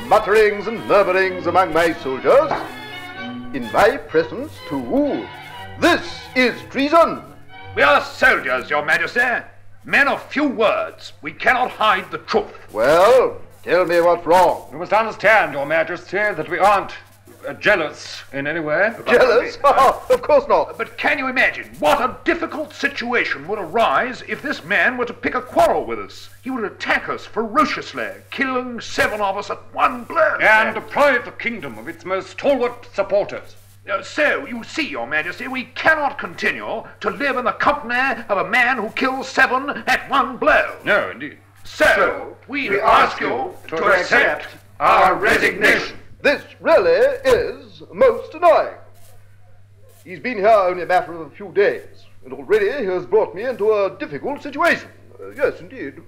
mutterings and murmurings among my soldiers. In my presence, too. This is treason. We are soldiers, Your Majesty. Men of few words. We cannot hide the truth. Well, tell me what's wrong. You must understand, Your Majesty, that we aren't jealous in any way. Jealous? Of course not. But can you imagine what a difficult situation would arise if this man were to pick a quarrel with us? He would attack us ferociously, killing 7 of us at one blow. And deprive the kingdom of its most stalwart supporters. So, you see, Your Majesty, we cannot continue to live in the company of a man who kills 7 at one blow. No, indeed. So we ask you to accept our resignation. This really is most annoying. He's been here only a matter of a few days, and already he has brought me into a difficult situation. Yes, indeed.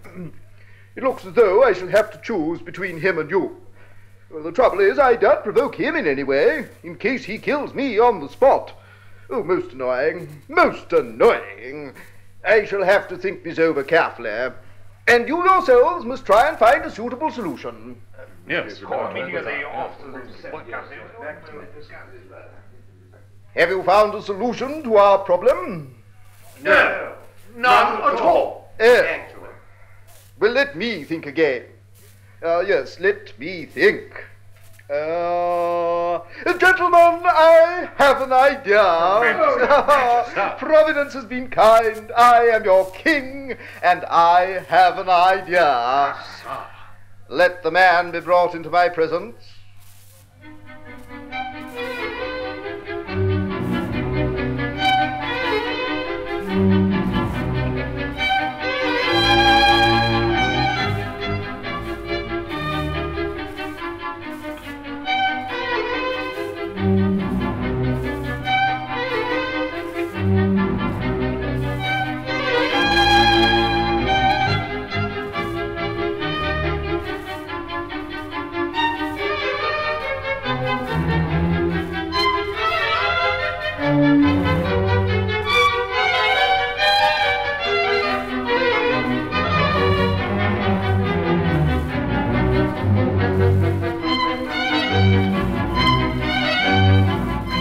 It looks as though I shall have to choose between him and you. Well, the trouble is, I don't provoke him in any way, in case he kills me on the spot. Oh, most annoying, most annoying. I shall have to think this over carefully. And you yourselves must try and find a suitable solution. Yes. Have you found a solution to our problem? No, none at all. Well, let me think again. Yes, let me think. Gentlemen, I have an idea. Providence has been kind. I am your king, and I have an idea. Let the man be brought into my presence.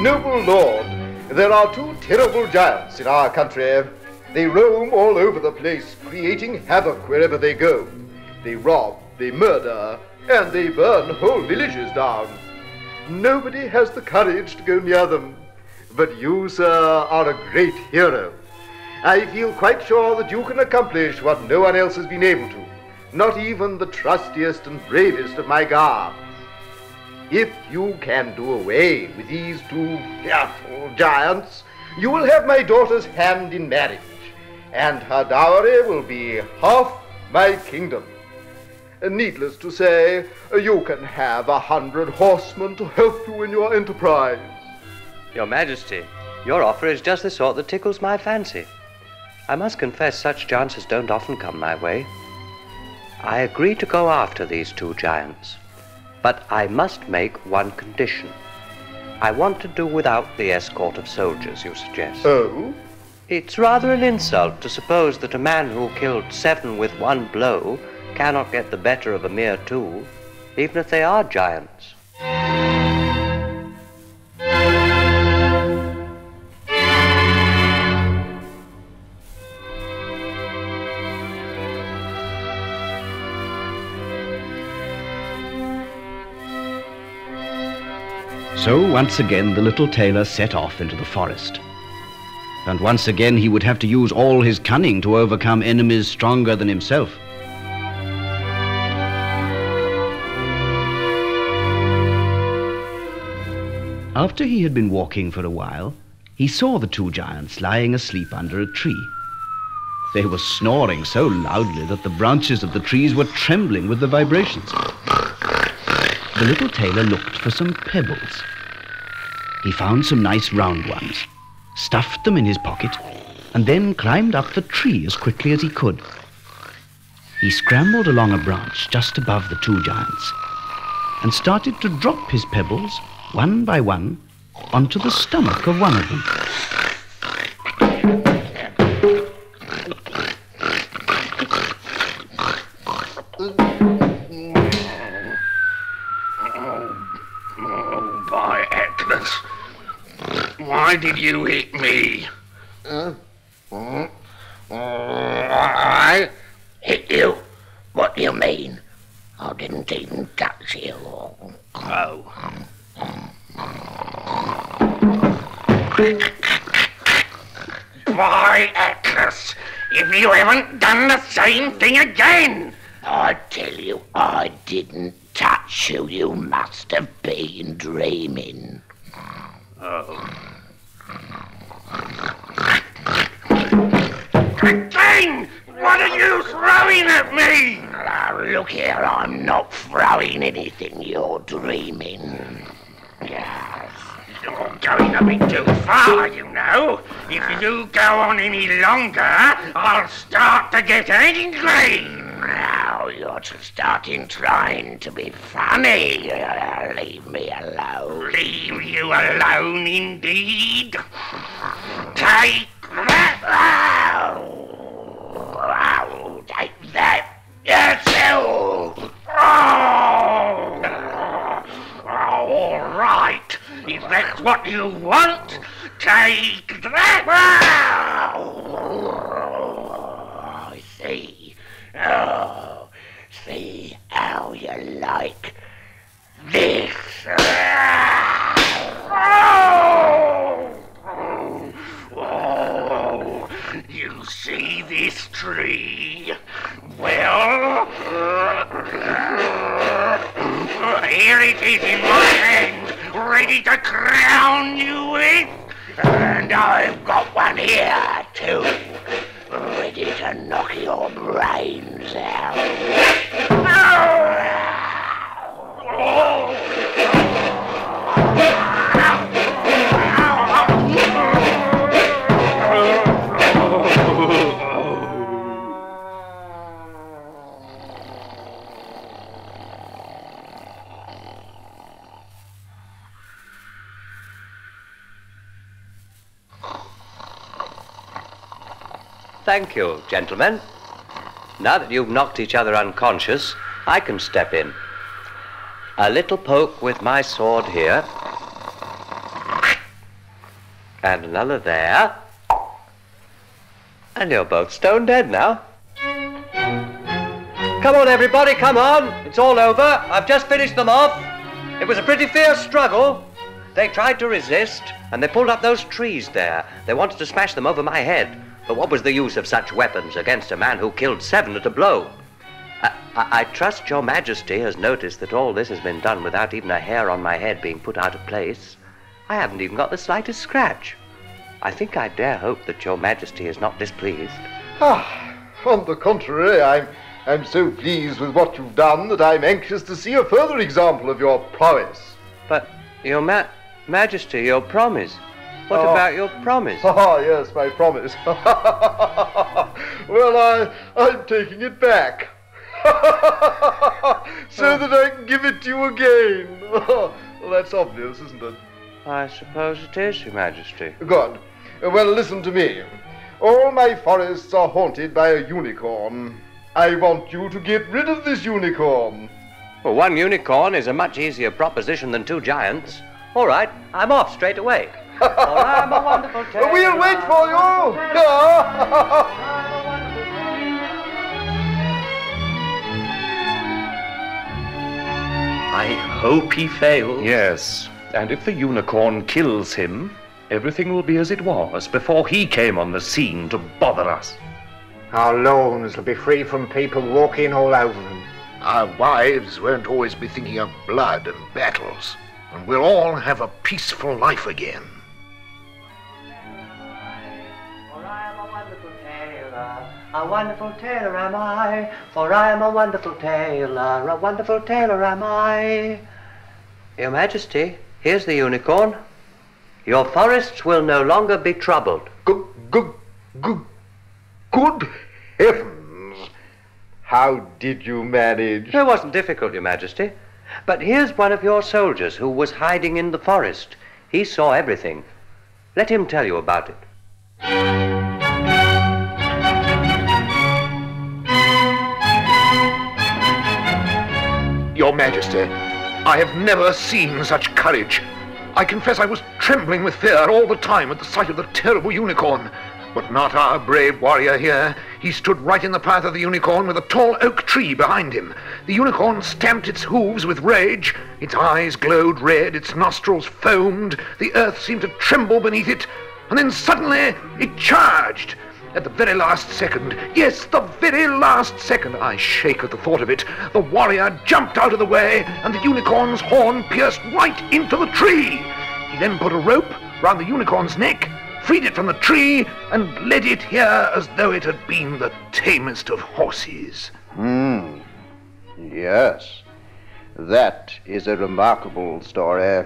Noble Lord, there are 2 terrible giants in our country. They roam all over the place, creating havoc wherever they go. They rob, they murder, and they burn whole villages down. Nobody has the courage to go near them. But you, sir, are a great hero. I feel quite sure that you can accomplish what no one else has been able to, not even the trustiest and bravest of my guards. If you can do away with these 2 fearful giants, you will have my daughter's hand in marriage, and her dowry will be half my kingdom. Needless to say, you can have 100 horsemen to help you in your enterprise. Your Majesty, your offer is just the sort that tickles my fancy. I must confess such chances don't often come my way. I agree to go after these 2 giants. But I must make one condition. I want to do without the escort of soldiers you suggest. Oh? It's rather an insult to suppose that a man who killed 7 with one blow cannot get the better of a mere 2, even if they are giants. So once again the little tailor set off into the forest. And once again he would have to use all his cunning to overcome enemies stronger than himself. After he had been walking for a while, he saw the 2 giants lying asleep under a tree. They were snoring so loudly that the branches of the trees were trembling with the vibrations. The little tailor looked for some pebbles. He found some nice round ones, stuffed them in his pocket, and then climbed up the tree as quickly as he could. He scrambled along a branch just above the 2 giants and started to drop his pebbles, one by one, onto the stomach of one of them. Why did you hit me? I hit you? What do you mean? I didn't even touch you. Oh. Why, Atlas, if you haven't done the same thing again? I tell you, I didn't touch you. You must have been dreaming. Oh. Again! What are you throwing at me? Now, look here, I'm not throwing anything. You're dreaming. Yes. You're going a bit too far, you know. If you go on any longer, I'll start to get angry. Now you're starting trying to be funny. Leave me alone. Leave you alone, indeed. Take that. Oh, take that yourself. Oh, all right. If that's what you want, take that. Oh, I see. Oh, see how you like this. Oh, you see this tree? Well, here it is in my hand, ready to crown you with. And I've got one here, too, ready to knock your brains out. Thank you, gentlemen. Now that you've knocked each other unconscious, I can step in. A little poke with my sword here. And another there. And you're both stone dead now. Come on, everybody, come on. It's all over. I've just finished them off. It was a pretty fierce struggle. They tried to resist, and they pulled up those trees there. They wanted to smash them over my head. But what was the use of such weapons against a man who killed 7 at a blow? I trust your majesty has noticed that all this has been done without even a hair on my head being put out of place. I haven't even got the slightest scratch. I think I dare hope that your majesty is not displeased. On the contrary, I'm so pleased with what you've done that I'm anxious to see a further example of your prowess. But, your majesty, your promise. What about your promise? Yes, my promise. Well, I'm taking it back. So that I can give it to you again. Well, that's obvious, isn't it? I suppose it is, your majesty. Good. Well, listen to me. All my forests are haunted by a unicorn. I want you to get rid of this unicorn. Well, 1 unicorn is a much easier proposition than 2 giants. All right, I'm off straight away. For I'm a wonderful tailor. We'll wait for you. I hope he fails. Yes, and if the unicorn kills him, everything will be as it was before he came on the scene to bother us. Our lawns will be free from people walking all over them. Our wives won't always be thinking of blood and battles, and we'll all have a peaceful life again. A wonderful tailor am I, for I am a wonderful tailor am I. Your Majesty, here's the unicorn. Your forests will no longer be troubled. Good heavens! How did you manage? It wasn't difficult, Your Majesty. But here's one of your soldiers who was hiding in the forest. He saw everything. Let him tell you about it. Your Majesty, I have never seen such courage. I confess I was trembling with fear all the time at the sight of the terrible unicorn. But not our brave warrior here. He stood right in the path of the unicorn with a tall oak tree behind him. The unicorn stamped its hooves with rage. Its eyes glowed red, its nostrils foamed, the earth seemed to tremble beneath it, and then suddenly it charged. At the very last second, yes, the very last second, I shake at the thought of it, the warrior jumped out of the way, and the unicorn's horn pierced right into the tree. He then put a rope round the unicorn's neck, freed it from the tree, and led it here as though it had been the tamest of horses. Yes, that is a remarkable story.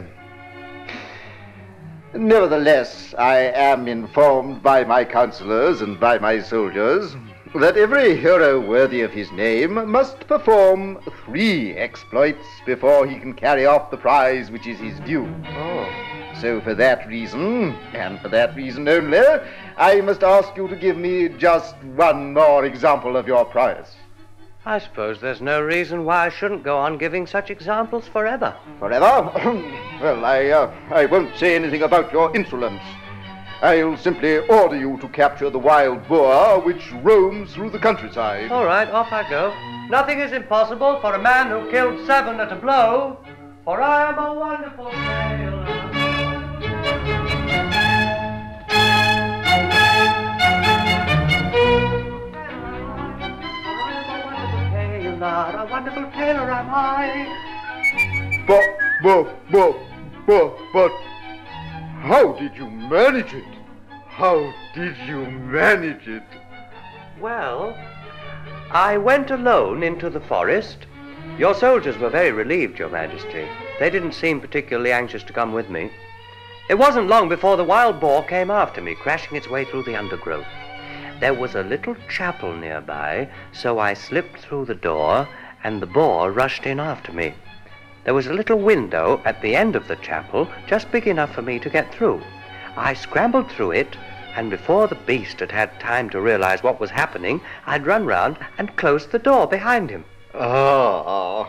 Nevertheless, I am informed by my counselors and by my soldiers that every hero worthy of his name must perform 3 exploits before he can carry off the prize which is his due. So for that reason, and for that reason only, I must ask you to give me just one more example of your prowess. I suppose there's no reason why I shouldn't go on giving such examples forever. Forever? Well, I won't say anything about your insolence. I'll simply order you to capture the wild boar which roams through the countryside. All right, off I go. Nothing is impossible for a man who killed 7 at a blow, for I am a wonderful tailor. A wonderful tailor am I. But how did you manage it? How did you manage it? Well, I went alone into the forest. Your soldiers were very relieved, Your Majesty. They didn't seem particularly anxious to come with me. It wasn't long before the wild boar came after me, crashing its way through the undergrowth. There was a little chapel nearby, so I slipped through the door, and the boar rushed in after me. There was a little window at the end of the chapel, just big enough for me to get through. I scrambled through it, and before the beast had had time to realize what was happening, I'd run round and closed the door behind him. Oh,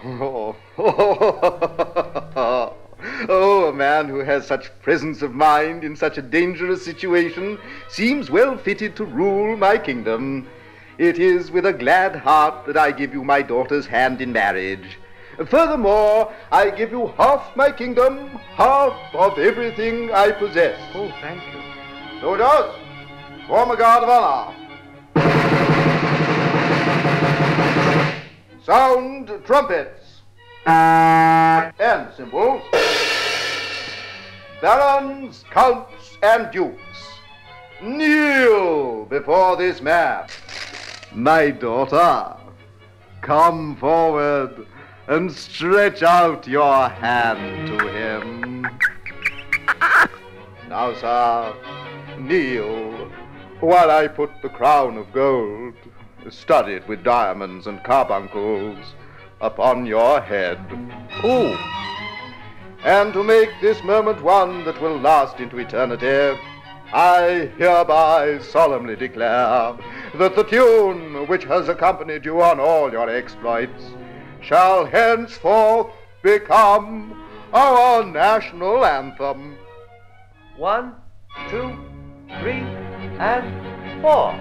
a man who has such presence of mind in such a dangerous situation seems well fitted to rule my kingdom. It is with a glad heart that I give you my daughter's hand in marriage. Furthermore, I give you half my kingdom, half of everything I possess. Oh, thank you. Soldiers, form a guard of honor. Sound trumpets and cymbals. Barons, counts, and dukes, kneel before this man. My daughter, come forward and stretch out your hand to him. Now, sir, kneel while I put the crown of gold, studded with diamonds and carbuncles, upon your head. Ooh. And to make this moment one that will last into eternity, I hereby solemnly declare that the tune which has accompanied you on all your exploits shall henceforth become our national anthem. 1, 2, 3, and 4.